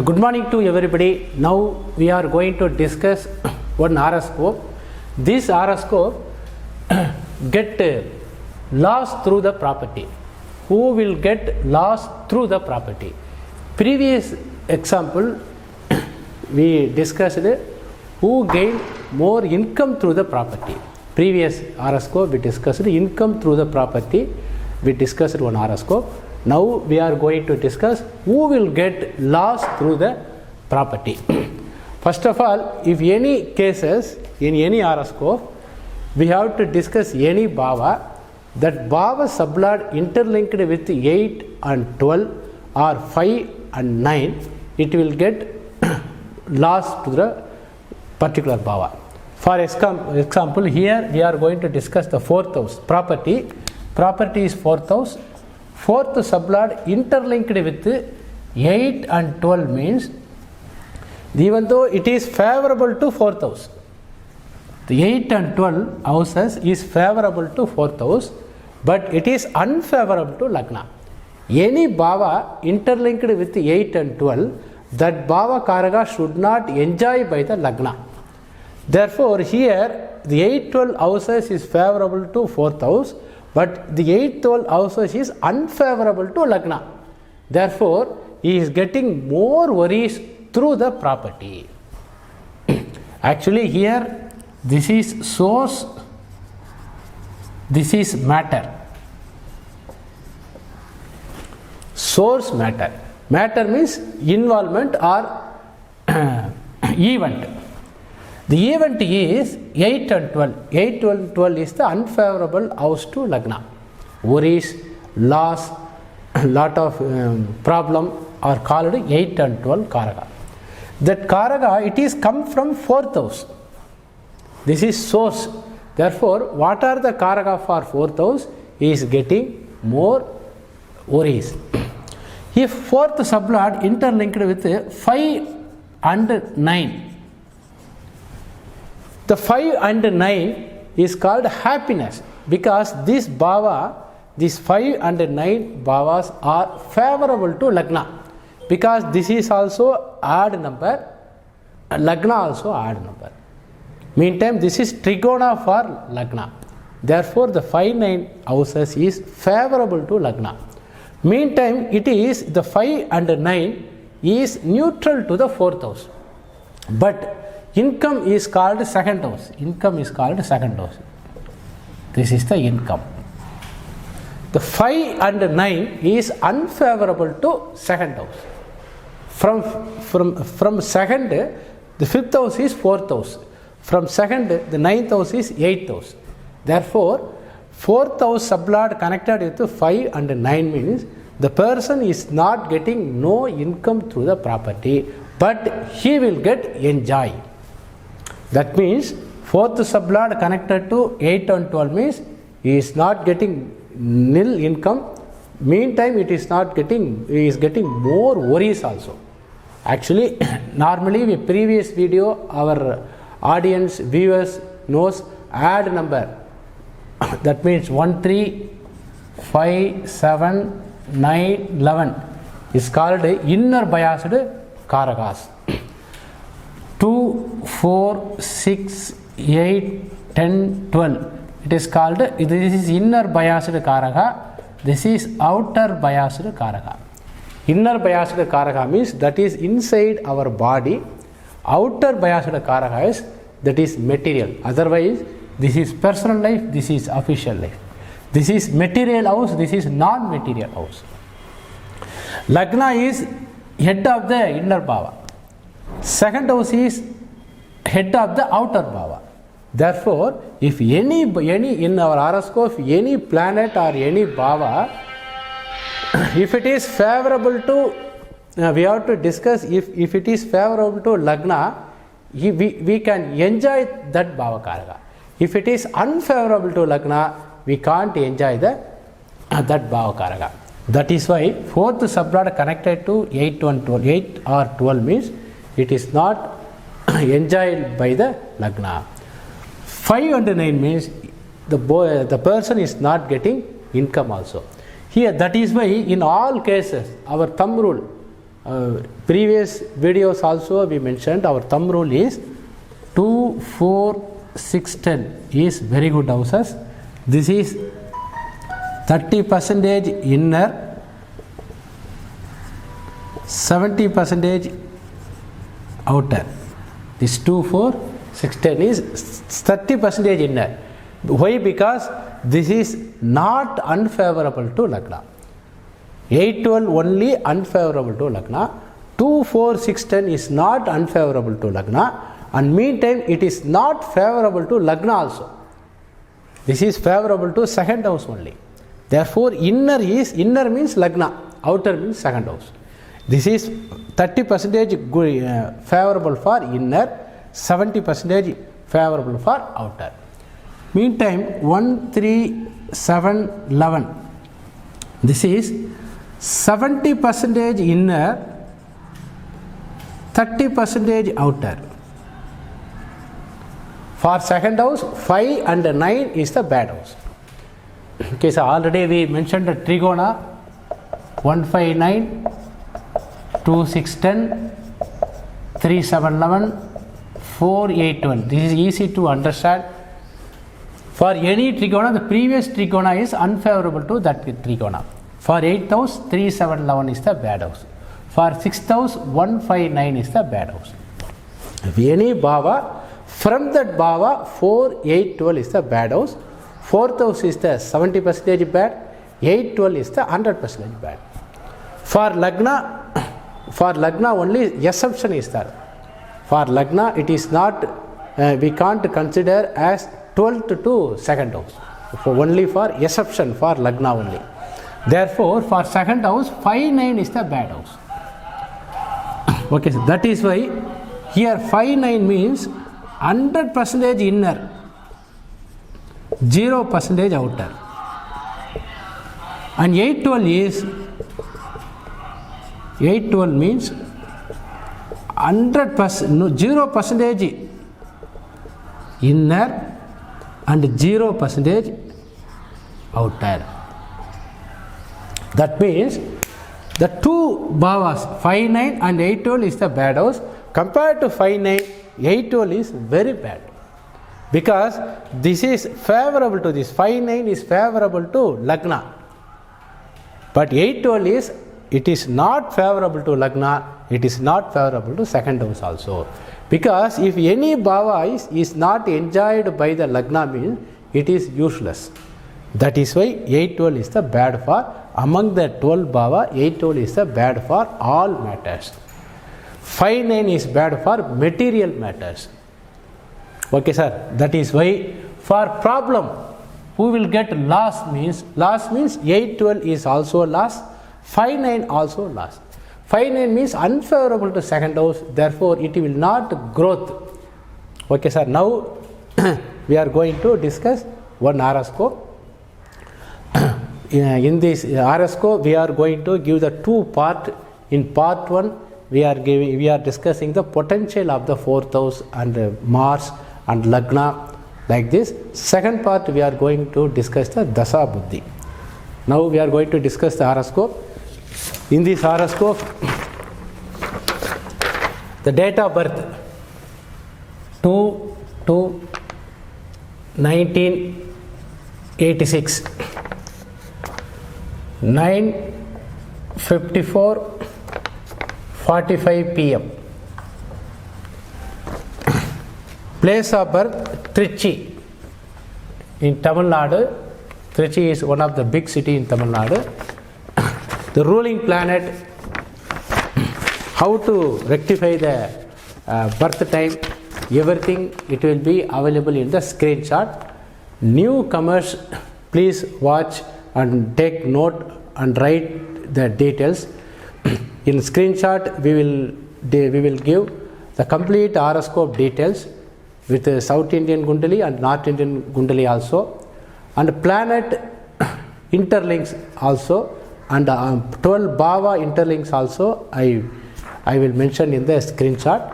Good morning to everybody. Now we are going to discuss one horoscope. This horoscope get lost through the property. Who will get lost through the property? Previous example we discussed who gain more income through the property. Previous horoscope we discussed income through the property. We discussed one horoscope. Now we are going to discuss who will get lost through the property. First of all, if any cases in any horoscope, we have to discuss any bhava. That bhava sublord interlinked with 8 and 12 or 5 and 9, it will get lost to the particular bhava. For example, here we are going to discuss the fourth house. Property is fourth house. Fourth sublord interlinked with 8 and 12 means even though it is favorable to fourth house, the 8 and 12 houses is favorable to fourth house, but it is unfavorable to Lagna. Any bhava interlinked with 8 and 12, that bhava karaka should not enjoy by the Lagna. Therefore, here the 8-12 houses is favorable to fourth house, but the 8-12 houses is unfavorable to Lagna. Therefore, he is getting more worries through the property. Actually, here this is source, this is matter. Source matter. Matter means involvement or event. The event is 8 and 12. 8, 12, 12 is the unfavorable house to Lagna. Worries, loss, lot of problem are called 8 and 12 karaka. That karaka, it is come from fourth house. This is source. Therefore, what are the karaka for fourth house? He is getting more worries. If fourth sublord interlinked with 5 and 9, the 5 and 9 is called happiness because this bhava, these 5 and 9 bhavas are favorable to Lagna because this is also odd number, Lagna also odd number. Meantime, this is trigona for Lagna. Therefore, the 5-9 houses is favorable to Lagna. Meantime, it is the 5 and 9 is neutral to the fourth house. But income is called second house. Income is called second house. This is the income. The 5 and 9 is unfavorable to second house. From second, the fifth house is fourth house. From second, the ninth house is eighth house. Therefore, fourth house sublord connected with 5 and 9 means the person is not getting no income through the property, but he will get enjoy. That means fourth sublord connected to 8 and 12 means he is not getting nil income. Meantime, he is getting more worries also. Actually, normally in previous video, our audience, viewers knows add number. That means 1, 3, 5, 7, 9, 11 is called inner biased karakas. 2, 4, 6, 8, 10, 12. It is called, this is inner biased karaka, this is outer biased karaka. Inner biased karaka means that is inside our body, outer biased karaka is that is material. Otherwise, this is personal life, this is official life. This is material house, this is non-material house. Lagna is head of the inner bhava. Second house is head of the outer bhava. Therefore, if any in our horoscope, any planet or any bhava, if it is favorable to, we have to discuss if it is favorable to Lagna, we can enjoy that bhava karaka. If it is unfavorable to Lagna, we can't enjoy that bhava karaka. That is why fourth sublord connected to 8 and 12, 8 or 12 means it is not enjoyed by the Lagna. 5 and 9 means the person is not getting income also. Here, that is why in all cases, our thumb rule, previous videos also we mentioned our thumb rule is 2, 4, 6, 10 is very good houses. This is 30% inner, 70% outer. This 2, 4, 6, 10 is 30% inner. Why? Because this is not unfavorable to Lagna. 8, 12 only unfavorable to Lagna. 2, 4, 6, 10 is not unfavorable to Lagna, and meantime it is not favorable to Lagna also. This is favorable to second house only. Therefore, inner means Lagna, outer means second house. This is 30% favorable for inner, 70% favorable for outer. Meantime, 1, 3, 7, 11. This is 70% inner, 30% outer. For second house, 5 and 9 is the bad house. Okay, so already we mentioned the trigona 1, 5, 9, 2, 6, 10, 3, 7, 11, 4, 8, 12. This is easy to understand. For any trigona, the previous trigona is unfavorable to that trigona. For 8th house, 3, 7, 11 is the bad house. For 6th house, 1, 5, 9 is the bad house. If any bhava, from that bhava, 4, 8, 12 is the bad house. 4th house is the 70% bad. 8, 12 is the 100% bad. For Lagna only exception is there. For Lagna, it is not, we can't consider as 12th to second house. Only for exception for Lagna only. Therefore, for second house, 5, 9 is the bad house. Okay, so that is why here 5, 9 means 100% inner, 0% outer. And 8, 12 is 8, 12 means 100%, no, 0% inner and 0% outer. That means the two bhavas 5, 9 and 8, 12 is the bad house. Compared to 5, 9, 8, 12 is very bad, because this is favorable to this. 5, 9 is favorable to Lagna, but 8, 12 is, it is not favorable to Lagna, it is not favorable to second house also. Because if any bhava is not enjoyed by the Lagna means it is useless. That is why 8, 12 is the bad for, among the 12 bhava, 8, 12 is the bad for all matters. 5, 9 is bad for material matters. Okay, sir. That is why for problem, who will get loss means 8, 12 is also loss, 5, 9 also loss. 5, 9 means unfavorable to second house, therefore it will not growth. Okay, sir. Now we are going to discuss one horoscope. In this horoscope, we are going to give the two part. In part 1, we are discussing the potential of the 4th house and Mars and Lagna, like this. Second part, we are going to discuss the Dasa Buddhi. Now we are going to discuss the horoscope. In this horoscope, the date of birth 2/2/1986, 9:54:45 p.m. Place of birth Trichy in Tamil Nadu. Trichy is one of the big city in Tamil Nadu. The ruling planet, how to rectify the birth time, everything it will be available in the screenshot. Newcomers, please watch and take note and write the details. In screenshot, we will give the complete horoscope details with the South Indian Kundali and North Indian Kundali also, and planet interlinks also, and 12 bhava interlinks also I will mention in the screenshot.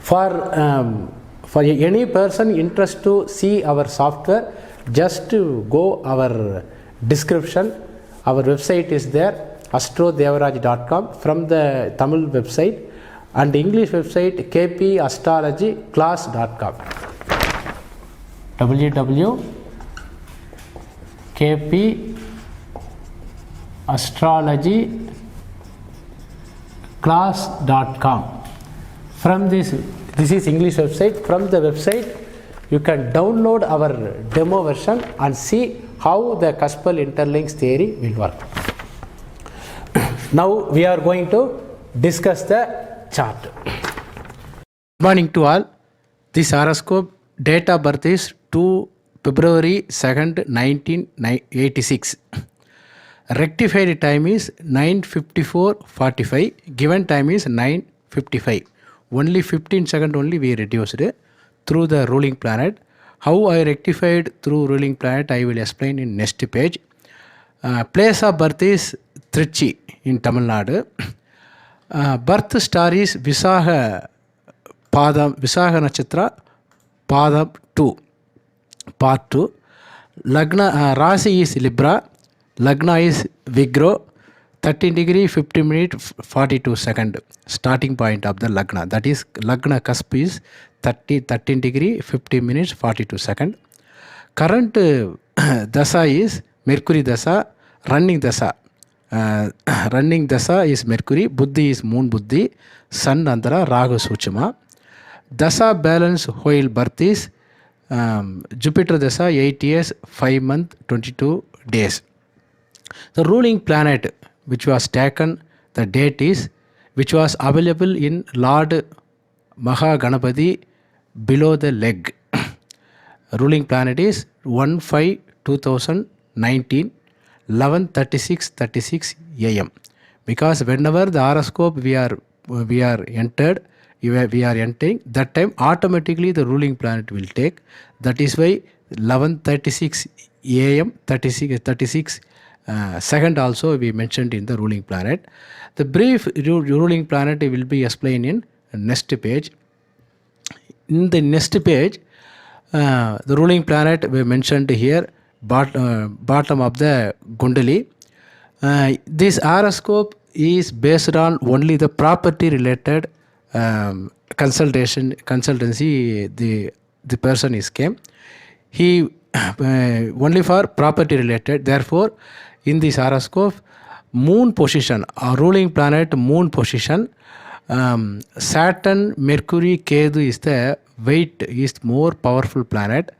For any person interested to see our software, just to go our description, our website is there, astrodevaraj.com from the Tamil website, and English website kpastrologyclass.com. www.kpastrologyclass.com. From this is English website. From the website you can download our demo version and see how the cuspal interlinks theory will work. Now we are going to discuss the chart. Good morning to all. This horoscope date of birth is 2 February 2nd 1986. Rectified time is 9:54:45. Given time is 9:55. Only 15 seconds only we reduced through the ruling planet. How I rectified through ruling planet I will explain in next page. Place of birth is Trichy in Tamil Nadu. Birth star is Visaha Nakshatra Padam 2 part 2. Lagna Rasi is Libra. Lagna is Vigro. 13 degree 50 minute 42 second starting point of the Lagna. That is Lagna cusp is 13 degree 50 minutes 42 second. Current dasa is Mercury dasa. Running dasa is Mercury. Buddhi is Moon Buddhi. Sun Andhra Rahu Suchama. Dasa balance whole birth is Jupiter dasa 8 years 5 months 22 days. The ruling planet which was taken, the date is, which was available in Lord Mahaganapati below the leg. Ruling planet is 1/5/2019 11:36 AM. Because whenever the horoscope we are entering, that time automatically the ruling planet will take. That is why 11:36 AM 36 second also we mentioned in the ruling planet. The brief ruling planet will be explained in next page. In the next page, the ruling planet we mentioned here, bottom of the Kundali. This horoscope is based on only the property related consultancy. The person is came. He only for property related. Therefore, in this horoscope, moon position, our ruling planet moon position, Saturn, Mercury, Ketu is the weight is more powerful planet.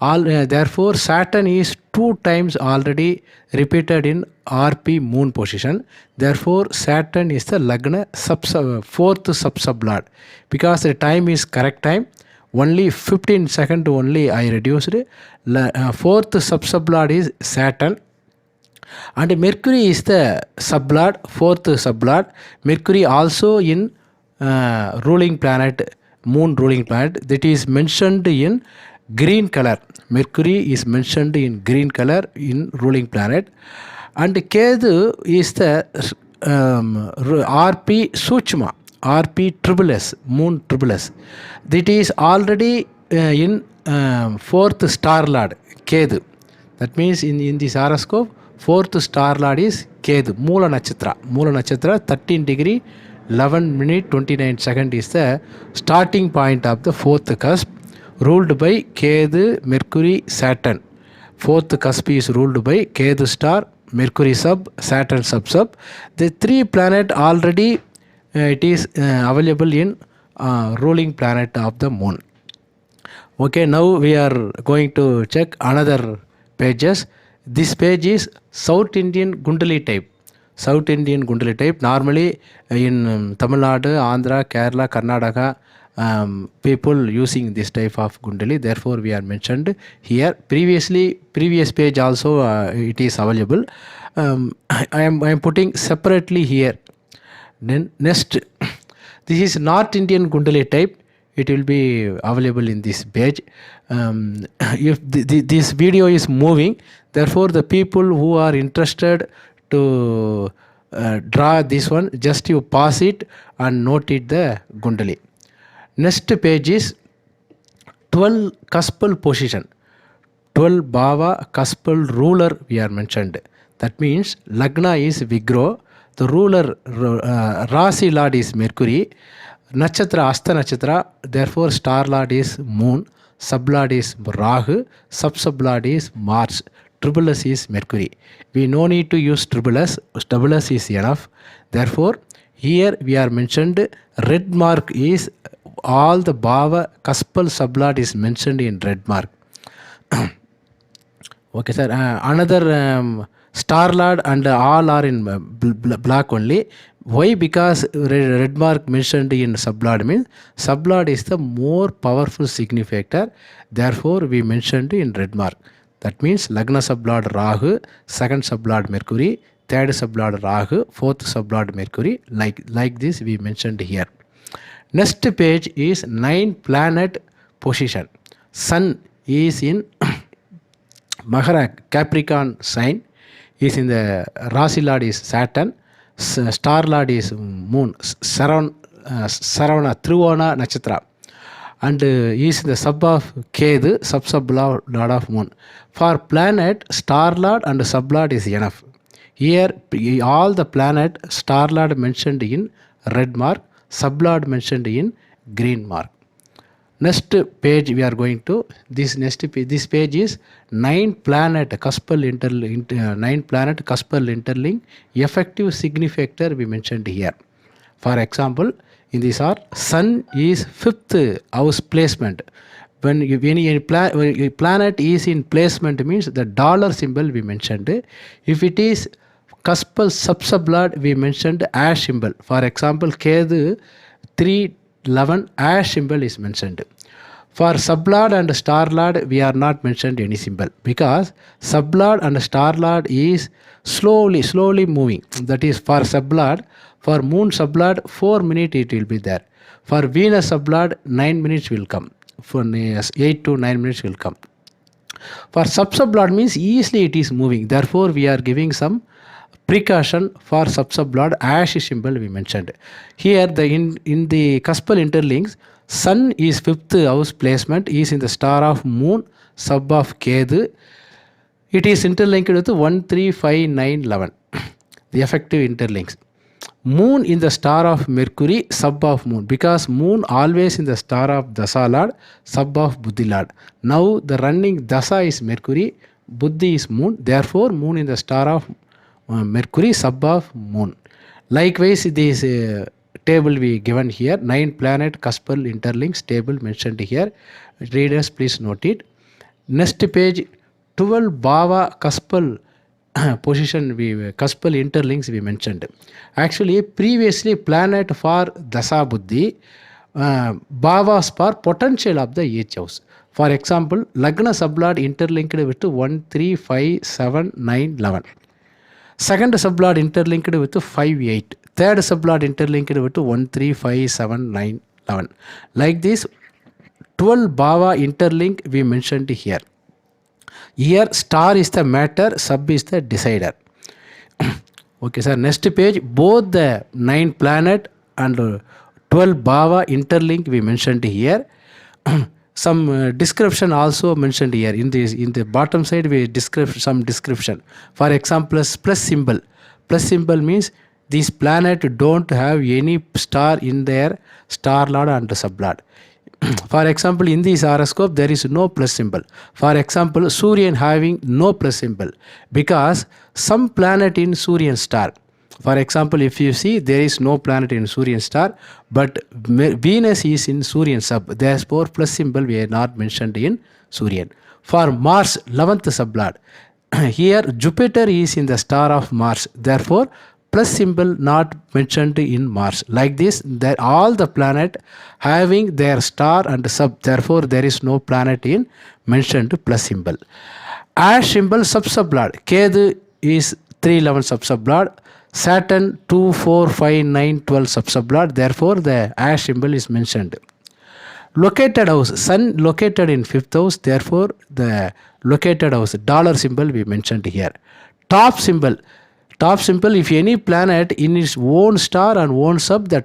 Therefore, Saturn is 2 times already repeated in RP moon position. Therefore, Saturn is the Lagna fourth sub-sublord. Because the time is correct time, only 15 seconds only I reduced. Fourth sub-sublord is Saturn. And Mercury is the sublord, fourth sublord. Mercury also in ruling planet, moon ruling planet, that is mentioned in green color. Mercury is mentioned in green color in ruling planet. And Ketu is the RP Suchma, RP triple S, moon triple S. That is already in fourth star lord, Ketu. That means in this horoscope, fourth star lord is Ketu, Moola Nakshatra 13 degree 11 minute 29 second is the starting point of the fourth cusp, ruled by Ketu, Mercury, Saturn. Fourth cusp is ruled by Ketu star, Mercury sub, Saturn sub. The 3 planet already it is available in ruling planet of the moon. Okay, now we are going to check another pages. This page is South Indian Kundali type. South Indian Kundali type. Normally in Tamil Nadu, Andhra, Kerala, Karnataka, people using this type of Kundali. Therefore, we are mentioned here. Previous page also it is available. I am putting separately here. Then next, this is North Indian Kundali type. It will be available in this page. If this video is moving, therefore the people who are interested to draw this one, just you pause it and note it the Kundali. Next page is 12 cuspal position. 12 Bhava cuspal ruler we are mentioned. That means Lagna is Vigro, the ruler Rasi Lord is Mercury, Nakshatra Asta Nakshatra, therefore star Lord is Moon, sub Lord is Rahu, sub Lord is Mars, triple S is Mercury. We no need to use triple S, double S is enough. Therefore, here we are mentioned red mark is all the Bhava Kaspal sublord is mentioned in red mark. Okay, sir. Another star lord and all are in black only. Why? Because red mark mentioned in sublord means sublord is the more powerful significator. Therefore, we mentioned in red mark. That means Lagna sublord Rahu, second sublord Mercury, third sublord Rahu, fourth sublord Mercury. Like this we mentioned here. Next page is 9 planet position. Sun is in Mahara Capricorn sign, is in the Rasi Lord is Saturn, star Lord is Moon, Saravana Trivona Nakshatra, and is in the sub of Kedu, sub Lord of Moon. For planet, star Lord and sub Lord is enough. Here all the planet star Lord mentioned in red mark, sub Lord mentioned in green mark. Next page we are going to this page is 9 planet cuspal interlink effective significator we mentioned here. For example, in this are Sun is 5th house placement. When a planet is in placement means the dollar symbol we mentioned. If it is cuspal sub-sublord we mentioned ash symbol. For example, Kedu 311 ash symbol is mentioned. For sublord and star lord we are not mentioned any symbol because sublord and star lord is slowly moving. That is for sublord. For moon sublord 4 minutes it will be there. For Venus sublord 9 minutes will come. For 8 to 9 minutes will come. For sub-sublord means easily it is moving. Therefore we are giving some precaution for sub-sublord ash symbol we mentioned. Here in the cuspal interlinks, Sun is 5th house placement, is in the star of Moon, sub of Kedu. It is interlinked with 1, 3, 5, 9, 11. The effective interlinks. Moon in the star of Mercury, sub of Moon, because Moon always in the star of Dasa Lord, sub of Buddhi Lord. Now the running Dasa is Mercury, Buddhi is Moon, therefore Moon in the star of Mercury, sub of Moon. Likewise, this table we given here, 9 planet cuspal interlinks table mentioned here. Readers please note it. Next page, 12 Bhava Kaspal position Kaspal interlinks we mentioned. Actually previously planet for Dasa Buddhi, Bhavas for potential of the each house. For example, Lagna sublord interlinked with 1, 3, 5, 7, 9, 11. Second sublord interlinked with 5, 8. Third sublord interlinked with 1, 3, 5, 7, 9, 11. Like this 12 Bhava interlink we mentioned here. Here star is the matter, sub is the decider. Okay sir, next page, both the 9 planet and 12 Bhava interlink we mentioned here. Some description also mentioned here. In the bottom side we describe some description. For example, plus symbol. Plus symbol means these planet don't have any star in their star lord and sublord. For example, in this horoscope there is no plus symbol. For example, Suryan having no plus symbol because some planet in Suryan star. For example, if you see there is no planet in Suryan star, but Venus is in Suryan sub. Therefore, plus symbol we are not mentioned in Suryan. For Mars, 11th sublord. Here Jupiter is in the star of Mars. Therefore, plus symbol not mentioned in Mars. Like this, all the planet having their star and sub. Therefore, there is no planet in mentioned plus symbol. Ash symbol sub-sublord. Kedu is 311 sub-sublord. Saturn 2, 4, 5, 9, 12 sub-sublord. Therefore, the ash symbol is mentioned. Located house. Sun located in 5th house. Therefore, the located house dollar symbol we mentioned here. Top symbol. Top symbol, if any planet in its own star and own sub, the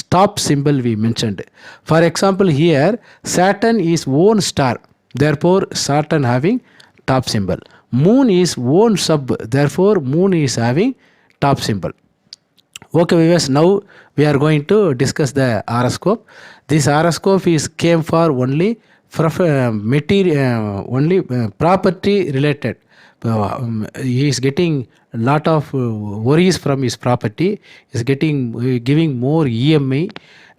top symbol we mentioned. For example, here Saturn is own star. Therefore, Saturn having top symbol. Moon is own sub. Therefore, Moon is having top symbol. Okay viewers, now we are going to discuss the horoscope. This horoscope is came for only material, only property related. He is getting a lot of worries from his property. He is getting giving more EMI,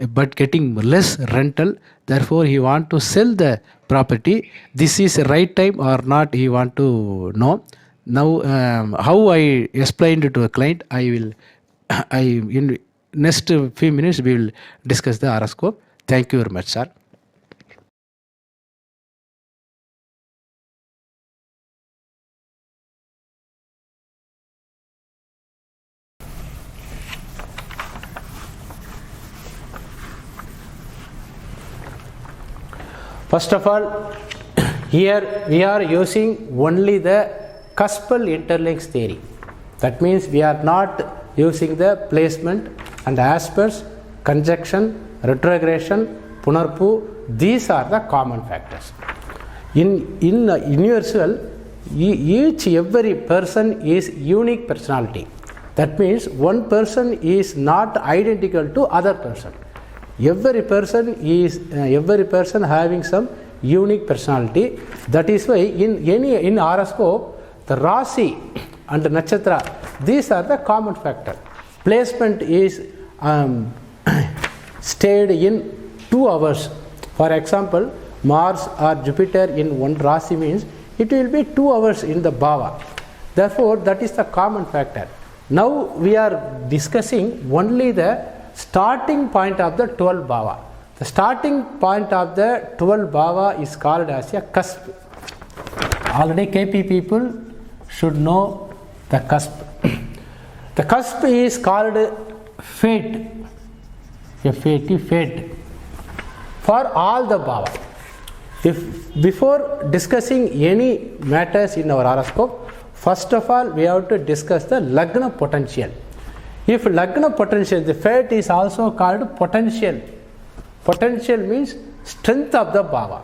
but getting less rental. Therefore, he want to sell the property. This is the right time or not? He want to know. Now, how I explained to a client, in next few minutes we will discuss the horoscope. Thank you very much, sir. First of all, here we are using only the cuspal interlinks theory. That means we are not using the placement and aspects, conjunction, retrogression, punarpu. These are the common factors. In universal, every person is unique personality. That means one person is not identical to other person. Every person having some unique personality. That is why in horoscope, the Rasi and the Nakshatra, these are the common factor. Placement is stayed in 2 hours. For example, Mars or Jupiter in one Rasi means it will be 2 hours in the Bhava. Therefore, that is the common factor. Now we are discussing only the starting point of the 12 Bhava. The starting point of the 12 Bhava is called as a cusp. Already KP people should know the cusp. The cusp is called fate. A fate for all the Bhava. Before discussing any matters in our horoscope, first of all we have to discuss the Lagna potential. If Lagna potential, the fate is also called potential. Potential means strength of the Bhava.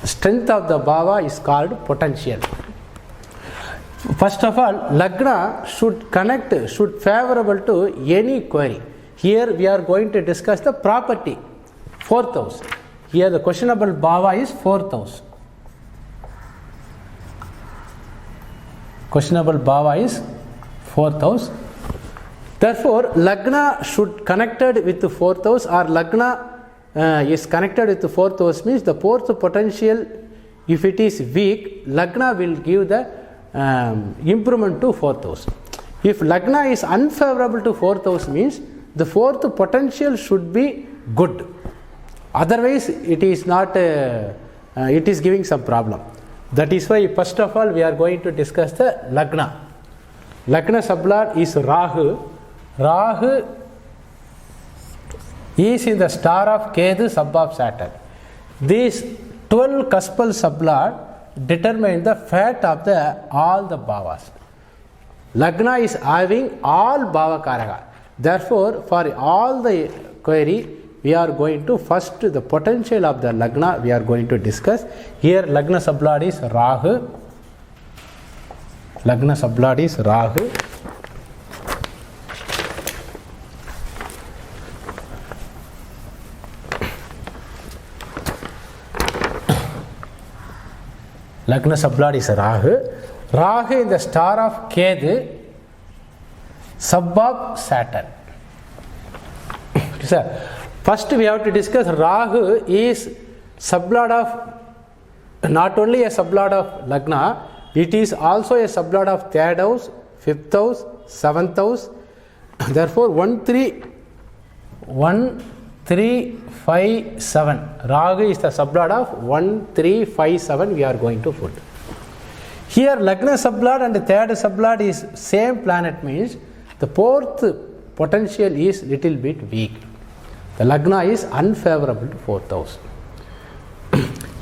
Strength of the Bhava is called potential. First of all, Lagna should favorable to any query. Here we are going to discuss the property, 4th house. Here the questionable Bhava is 4th house. Questionable Bhava is 4th house. Therefore, Lagna should connected with the 4th house, or Lagna is connected with the 4th house means the 4th potential, if it is weak, Lagna will give the improvement to 4th house. If Lagna is unfavorable to 4th house means the 4th potential should be good. Otherwise, it is not, it is giving some problem. That is why first of all we are going to discuss the Lagna. Lagna sublord is Rahu. Rahu is in the star of Ketu, sub of Saturn. These 12 cuspal sublord determine the fate of all the Bhavas. Lagna is having all Bhava Karaka. Therefore, for all the query, we are going to first the potential of the Lagna we are going to discuss. Here Lagna sublord is Rahu. Lagna sublord is Rahu. Lagna sublord is Rahu. Rahu in the star of Ketu, sub of Saturn. First we have to discuss Rahu is sublord of, not only a sublord of Lagna, it is also a sublord of 3rd house, 5th house, 7th house. Therefore 1, 3, 5, 7. Rahu is the sublord of 1, 3, 5, 7 we are going to put. Here Lagna sublord and the 3rd sublord is same planet means the 4th potential is little bit weak. The Lagna is unfavorable to 4th house.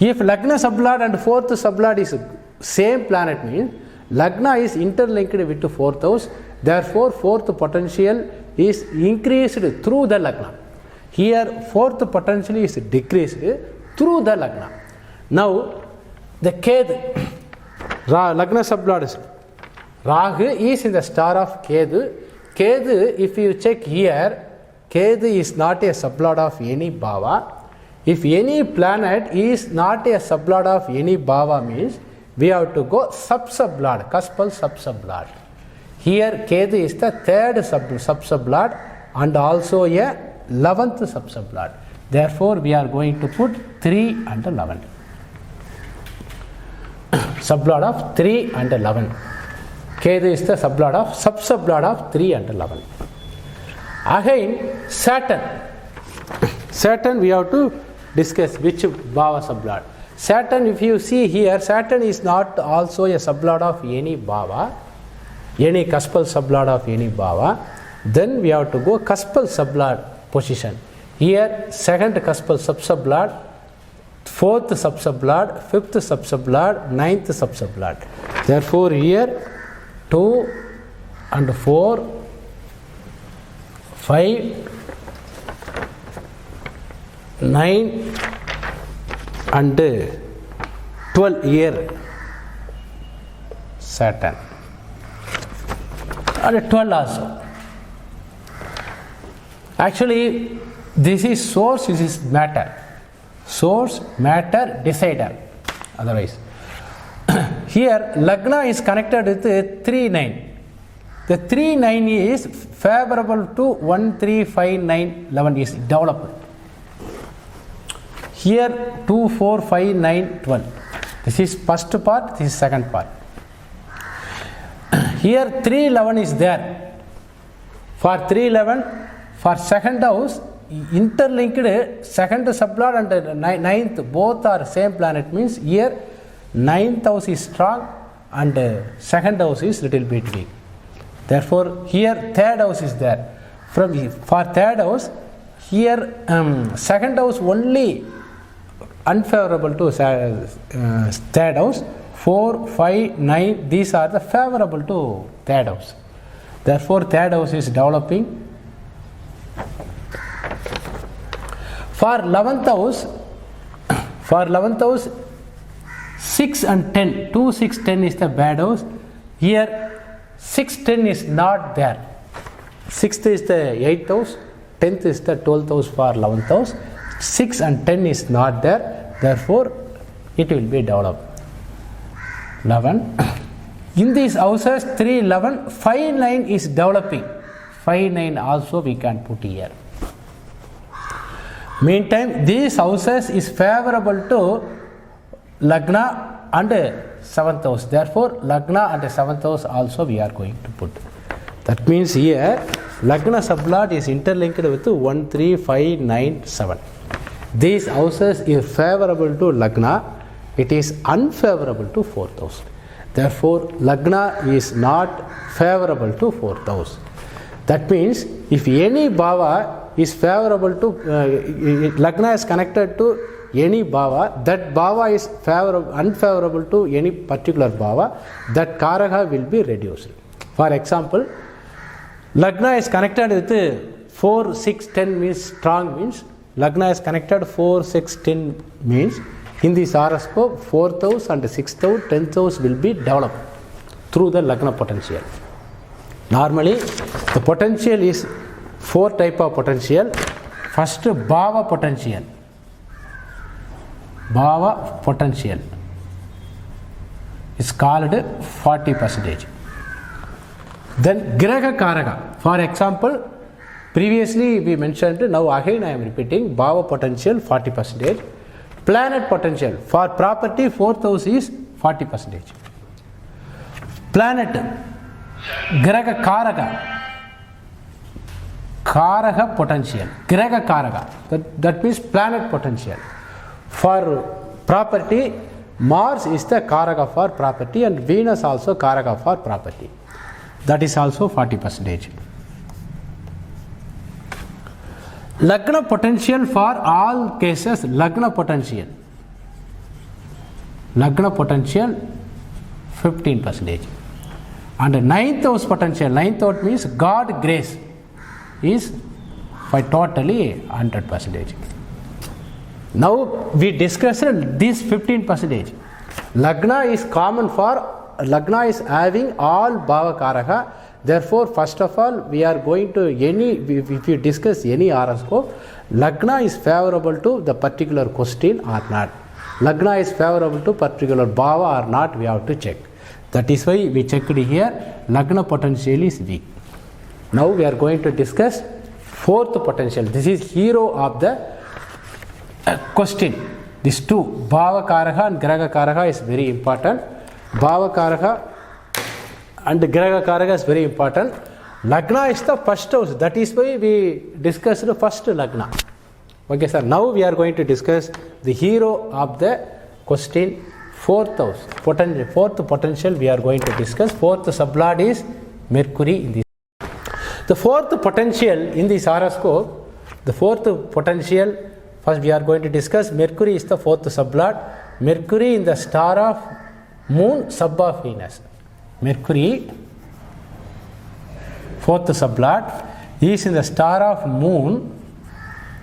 If Lagna sublord and 4th sublord is same planet means Lagna is interlinked with 4th house. Therefore 4th potential is increased through the Lagna. Here 4th potential is decreased through the Lagna. Now the Ketu, Lagna sublord is Rahu is in the star of Ketu. Ketu, if you check here, Ketu is not a sublord of any bhava. If any planet is not a sublord of any bhava means we have to go sub-sublord, cuspal sub-sublord. Here Ketu is the third sub-sublord and also a 11th sub-sublord. Therefore, we are going to put 3 and 11. Sublord of 3 and 11. Ketu is the sublord of sub-sublord of 3 and 11. Again, Saturn. Saturn we have to discuss which bhava sublord. Saturn, if you see here, Saturn is not also a sublord of any bhava, any cuspal sublord of any bhava. Then we have to go cuspal sublord position. Here, second cuspal sub-sublord, fourth sub-sublord, fifth sub-sublord, ninth sub-sublord. Therefore, here 2 and 4, 5, 9 and 12 here Saturn and 12 also. Actually, this is source, this is matter. Source, matter, decider. Otherwise, here Lagna is connected with 3, 9. The 3, 9 is favorable to 1, 3, 5, 9, 11 is developed. Here 2, 4, 5, 9, 12. This is first part, this is second part. Here 3, 11 is there. For 3, 11, for second house, interlinked second sublord and ninth both are same planet means here ninth house is strong and second house is little bit weak. Therefore, here third house is there. For third house, here second house only unfavorable to third house. 4, 5, 9, these are the favorable to third house. Therefore, third house is developing. For 11th house, 6 and 10, 2, 6, 10 is the bad house. Here 6, 10 is not there. 6th is the 8th house, 10th is the 12th house for 11th house. 6 and 10 is not there. Therefore, it will be developed. 11. In these houses, 3, 11, 5, 9 is developing. 5, 9 also we can put here. Meantime, these houses is favorable to Lagna and 7th house. Therefore, Lagna and 7th house also we are going to put. That means here, Lagna sublord is interlinked with 1, 3, 5, 9, 7. These houses is favorable to Lagna. It is unfavorable to 4th house. Therefore, Lagna is not favorable to 4th house. That means, if any bhava is favorable to, Lagna is connected to any bhava, that bhava is unfavorable to any particular bhava, that karaka will be reduced. For example, Lagna is connected with 4, 6, 10 means strong means, Lagna is connected 4, 6, 10 means, in this horoscope, 4th house and 6th house, 10th house will be developed through the Lagna potential. Normally, the potential is 4 type of potential. First, Bhava potential. Bhava potential is called 40%. Then Graha Karaka. For example, previously we mentioned, now again I am repeating, Bhava potential 40%. Planet potential for property 4th house is 40%. Planet Graha Karaka. Karaka potential. Graha Karaka. That means planet potential. For property, Mars is the Karaka for property and Venus also Karaka for property. That is also 40%. Lagna potential for all cases, Lagna potential. Lagna potential 15%. And 9th house potential, 9th house means God grace is by totally 100%. Now we discussed this 15%. Lagna is common for Lagna is having all Bhava Karaka. Therefore, first of all, we are going to if you discuss any horoscope, Lagna is favorable to the particular question or not. Lagna is favorable to particular Bhava or not, we have to check. That is why we checked here, Lagna potential is weak. Now we are going to discuss fourth potential. This is hero of the question. These two, Bhava Karaka and Graha Karaka is very important. Bhava Karaka and Graha Karaka is very important. Lagna is the first house. That is why we discussed the first Lagna. Okay, sir. Now we are going to discuss the hero of the question, fourth house. Fourth potential we are going to discuss. Fourth sublord is Mercury in this. The fourth potential in this horoscope, the fourth potential, first we are going to discuss Mercury is the fourth sublord. Mercury in the star of Moon, sub of Venus. Mercury, fourth sublord, is in the star of Moon,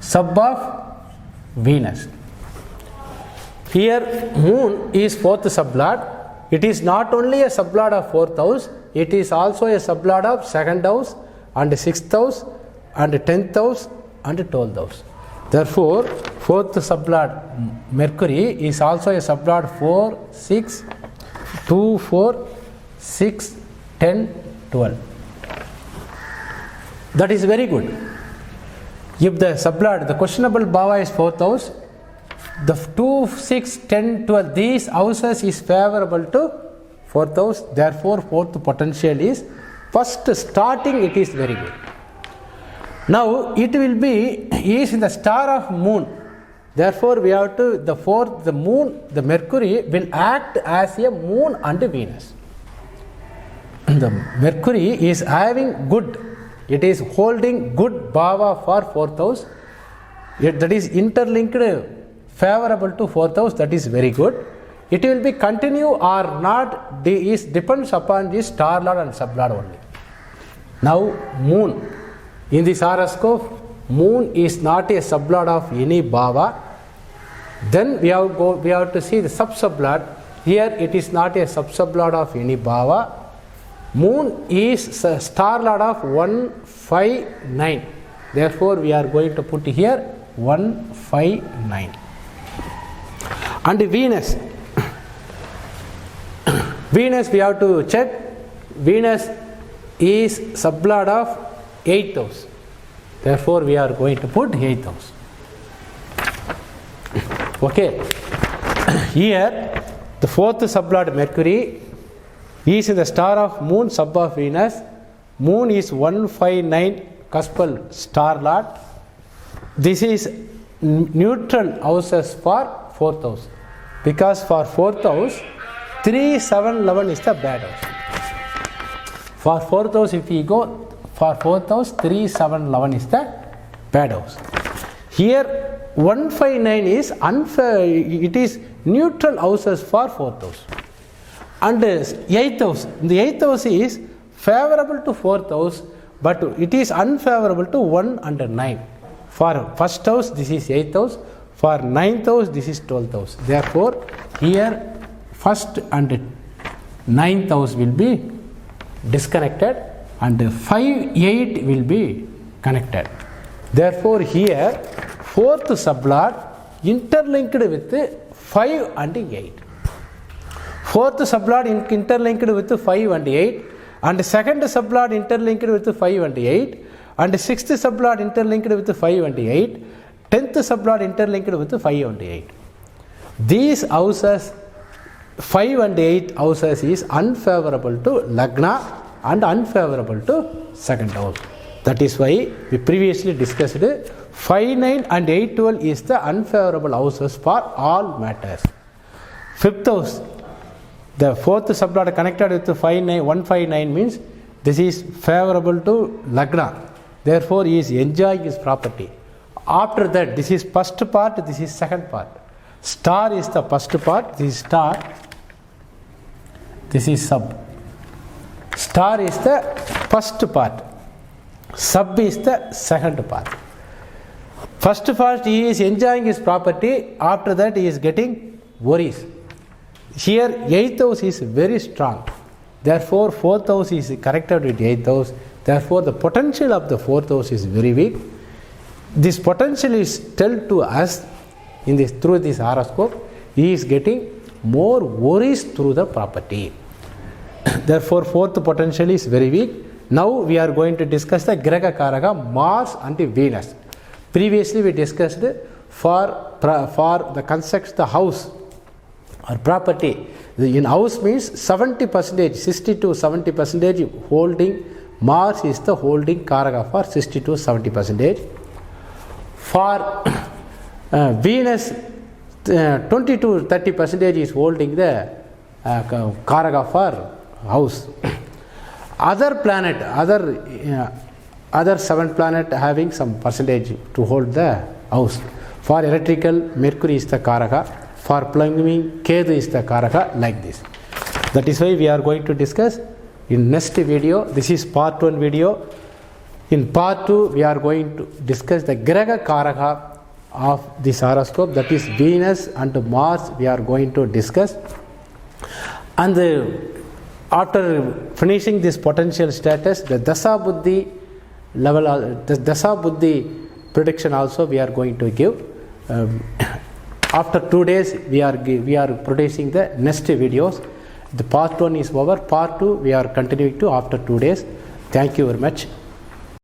sub of Venus. Here Moon is fourth sublord. It is not only a sublord of fourth house, it is also a sublord of second house and sixth house and 10th house and 12th house. Therefore, fourth sublord Mercury is also a sublord 4, 6, 2, 4, 6, 10, 12. That is very good. If the sublord, the questionable Bhava is fourth house, the 2, 6, 10, 12, these houses is favorable to fourth house. Therefore, fourth potential is first starting, it is very good. Now it will be is in the star of Moon. Therefore, we have to the Moon, the Mercury will act as a Moon and Venus. The Mercury is having good, it is holding good Bhava for fourth house. That is interlinked, favorable to fourth house. That is very good. It will be continue or not is depends upon the star lord and sublord only. Now Moon in this horoscope, Moon is not a sublord of any Bhava. Then we have to see the sub-sublord. Here it is not a sub-sublord of any Bhava. Moon is star lord of 1, 5, 9. Therefore, we are going to put here 1, 5, 9. And Venus. Venus we have to check. Venus is sublord of 8th house. Therefore, we are going to put 8th house. Okay. Here, the fourth sublord Mercury is in the star of Moon, sub of Venus. Moon is 1, 5, 9 cuspal star lord. This is neutral houses for fourth house. Because for fourth house, 3, 7, 11 is the bad house. For fourth house, if we go for fourth house, 3, 7, 11 is the bad house. Here 1, 5, 9 is unfair, it is neutral houses for fourth house. And 8th house, the 8th house is favorable to fourth house, but it is unfavorable to 1 and 9. For first house, this is 8th house. For 9th house, this is 12th house. Therefore, here first and 9th house will be disconnected and 5, 8 will be connected. Therefore, here fourth sublord interlinked with 5 and 8. Fourth sublord interlinked with 5 and 8, and second sublord interlinked with 5 and 8, and sixth sublord interlinked with 5 and 8, 10th sublord interlinked with 5 and 8. These houses, 5 and 8 houses is unfavorable to Lagna and unfavorable to second house. That is why we previously discussed 5, 9 and 8, 12 is the unfavorable houses for all matters. Fifth house, the fourth sublord connected with 5, 9, 1, 5, 9 means this is favorable to Lagna. Therefore, he is enjoying his property. After that, this is first part, this is second part. Star is the first part, this is star, this is sub. Star is the first part, sub is the second part. First part, he is enjoying his property, after that he is getting worries. Here 8th house is very strong. Therefore 4th house is connected with 8th house. Therefore the potential of the 4th house is very weak. This potential is told to us in this through this horoscope. He is getting more worries through the property. Therefore 4th potential is very weak. Now we are going to discuss the Graha Karaka, Mars and Venus. Previously we discussed for the construct the house or property. In house means 70%, 60 to 70% holding. Mars is the holding Karaka for 60 to 70%. For Venus 20 to 30% is holding the Karaka for house. Other planet, other 7 planet having some percentage to hold the house. For electrical, Mercury is the Karaka. For plumbing, Ketu is the Karaka, like this. That is why we are going to discuss in next video. This is part 1 video. In part 2, we are going to discuss the Graha Karaka of this horoscope, that is Venus and Mars. We are going to discuss. And after finishing this potential status, the Dasa Buddhi level, the Dasa Buddhi prediction also we are going to give. After 2 days, we are producing the next videos. The part 1 is over. Part 2 we are continuing to after 2 days. Thank you very much.